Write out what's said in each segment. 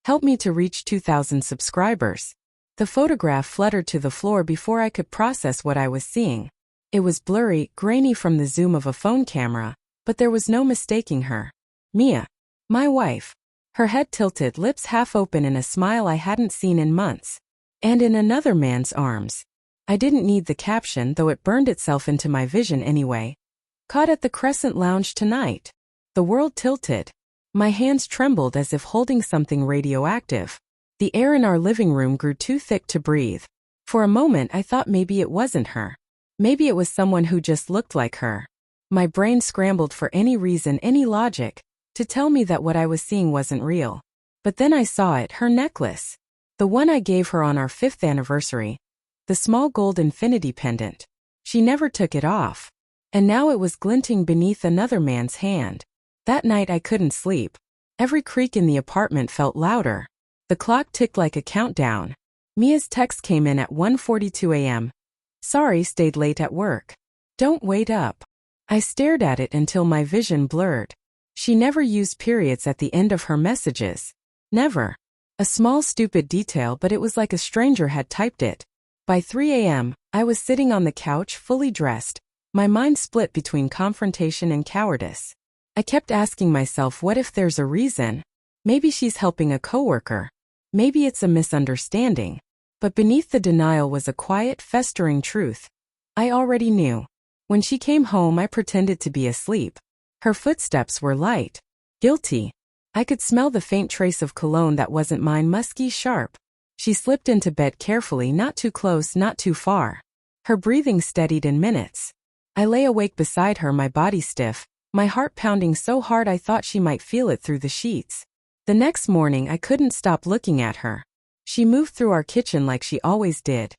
Help me to reach 2,000 subscribers. The photograph fluttered to the floor before I could process what I was seeing. It was blurry, grainy from the zoom of a phone camera, but there was no mistaking her. Mia. My wife. Her head tilted, lips half open in a smile I hadn't seen in months. And in another man's arms. I didn't need the caption, though it burned itself into my vision anyway. Caught at the Crescent Lounge tonight. The world tilted. My hands trembled as if holding something radioactive. The air in our living room grew too thick to breathe. For a moment I thought maybe it wasn't her. Maybe it was someone who just looked like her. My brain scrambled for any reason, any logic, to tell me that what I was seeing wasn't real. But then I saw it, her necklace. The one I gave her on our 5th anniversary. The small gold infinity pendant. She never took it off. And now it was glinting beneath another man's hand. That night I couldn't sleep. Every creak in the apartment felt louder. The clock ticked like a countdown. Mia's text came in at 1:42 a.m. Sorry, stayed late at work. Don't wait up. I stared at it until my vision blurred. She never used periods at the end of her messages. Never. A small stupid detail, but it was like a stranger had typed it. By 3 a.m., I was sitting on the couch, fully dressed, my mind split between confrontation and cowardice. I kept asking myself, what if there's a reason? Maybe she's helping a coworker. Maybe it's a misunderstanding. But beneath the denial was a quiet, festering truth. I already knew. When she came home, I pretended to be asleep. Her footsteps were light. Guilty. I could smell the faint trace of cologne that wasn't mine, musky, sharp. She slipped into bed carefully, not too close, not too far. Her breathing steadied in minutes. I lay awake beside her, my body stiff, my heart pounding so hard I thought she might feel it through the sheets. The next morning I couldn't stop looking at her. She moved through our kitchen like she always did.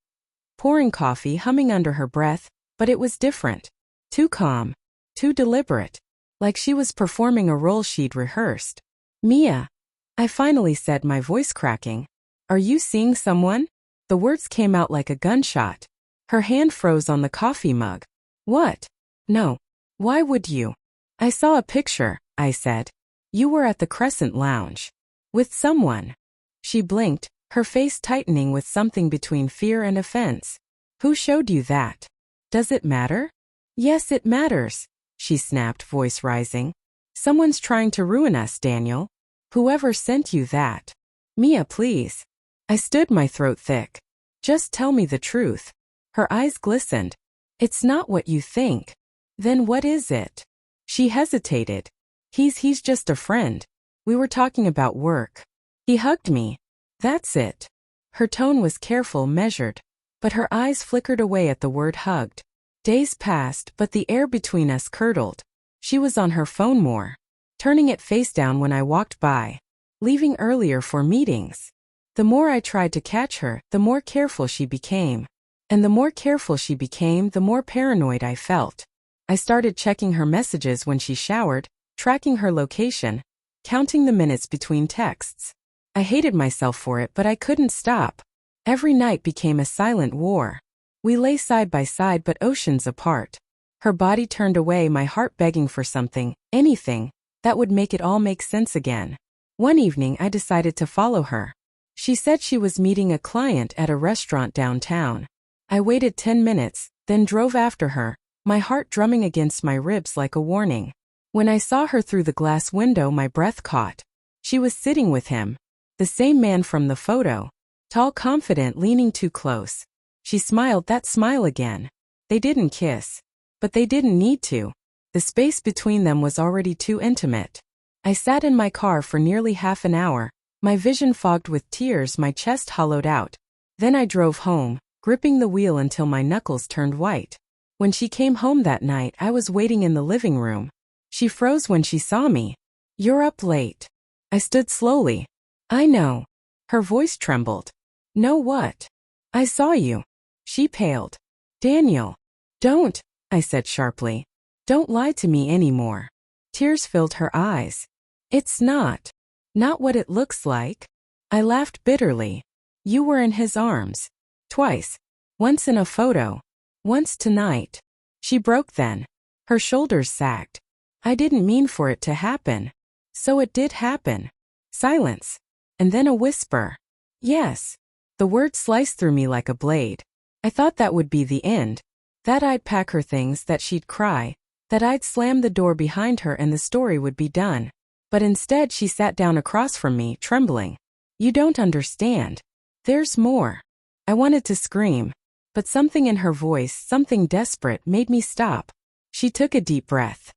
Pouring coffee, humming under her breath, but it was different. Too calm. Too deliberate. Like she was performing a role she'd rehearsed. Mia. I finally said, my voice cracking. Are you seeing someone? The words came out like a gunshot. Her hand froze on the coffee mug. What? No. Why would you? I saw a picture, I said. You were at the Crescent Lounge. With someone. She blinked, her face tightening with something between fear and offense. Who showed you that? Does it matter? Yes, it matters, she snapped, voice rising. Someone's trying to ruin us, Daniel. Whoever sent you that. Mia, please. I stood, my throat thick. Just tell me the truth. Her eyes glistened. It's not what you think. Then what is it? She hesitated. He's just a friend. We were talking about work. He hugged me. That's it. Her tone was careful, measured. But her eyes flickered away at the word hugged. Days passed, but the air between us curdled. She was on her phone more. Turning it face down when I walked by. Leaving earlier for meetings. The more I tried to catch her, the more careful she became. And the more careful she became, the more paranoid I felt. I started checking her messages when she showered, tracking her location, counting the minutes between texts. I hated myself for it, but I couldn't stop. Every night became a silent war. We lay side by side but oceans apart. Her body turned away, my heart begging for something, anything, that would make it all make sense again. One evening I decided to follow her. She said she was meeting a client at a restaurant downtown. I waited 10 minutes, then drove after her, my heart drumming against my ribs like a warning. When I saw her through the glass window, my breath caught. She was sitting with him. The same man from the photo. Tall, confident, leaning too close. She smiled, that smile again. They didn't kiss. But they didn't need to. The space between them was already too intimate. I sat in my car for nearly half an hour, my vision fogged with tears, my chest hollowed out. Then I drove home, gripping the wheel until my knuckles turned white. When she came home that night, I was waiting in the living room. She froze when she saw me. You're up late. I stood slowly. I know. Her voice trembled. Know what? I saw you. She paled. Daniel. Don't, I said sharply. Don't lie to me anymore. Tears filled her eyes. It's not what it looks like. I laughed bitterly. You were in his arms. Twice. Once in a photo. Once tonight. She broke then. Her shoulders sagged. I didn't mean for it to happen. So it did happen. Silence. And then a whisper. Yes. The word sliced through me like a blade. I thought that would be the end. That I'd pack her things, that she'd cry, that I'd slam the door behind her and the story would be done. But instead she sat down across from me, trembling. You don't understand. There's more. I wanted to scream, but something in her voice, something desperate, made me stop. She took a deep breath.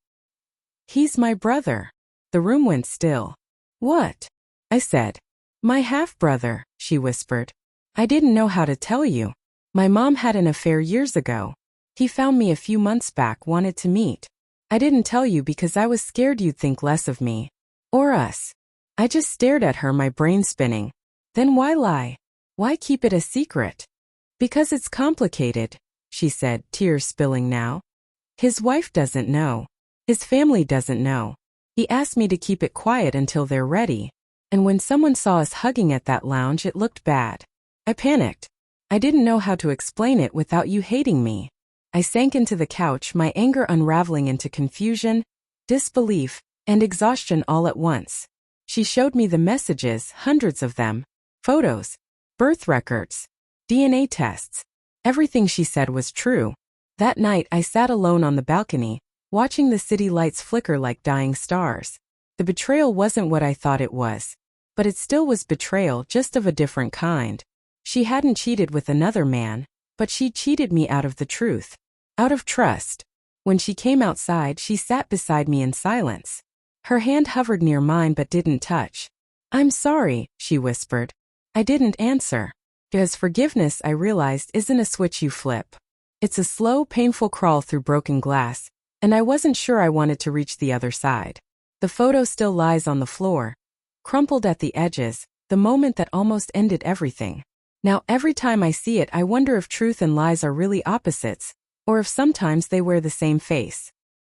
He's my brother. The room went still. What? I said. My half-brother, she whispered. I didn't know how to tell you. My mom had an affair years ago. He found me a few months back, wanted to meet. I didn't tell you because I was scared you'd think less of me. Or us. I just stared at her, my brain spinning. Then why lie? Why keep it a secret? Because it's complicated, she said, tears spilling now. His wife doesn't know. His family doesn't know. He asked me to keep it quiet until they're ready. And when someone saw us hugging at that lounge, it looked bad. I panicked. I didn't know how to explain it without you hating me. I sank into the couch, my anger unraveling into confusion, disbelief, and exhaustion all at once. She showed me the messages, hundreds of them, photos, birth records, DNA tests. Everything she said was true. That night I sat alone on the balcony, watching the city lights flicker like dying stars. The betrayal wasn't what I thought it was. But it still was betrayal, just of a different kind. She hadn't cheated with another man, but she cheated me out of the truth. Out of trust. When she came outside, she sat beside me in silence. Her hand hovered near mine but didn't touch. I'm sorry, she whispered. I didn't answer. Because forgiveness, I realized, isn't a switch you flip. It's a slow, painful crawl through broken glass, and I wasn't sure I wanted to reach the other side. The photo still lies on the floor, crumpled at the edges, the moment that almost ended everything. Now every time I see it, I wonder if truth and lies are really opposites, or if sometimes they wear the same face.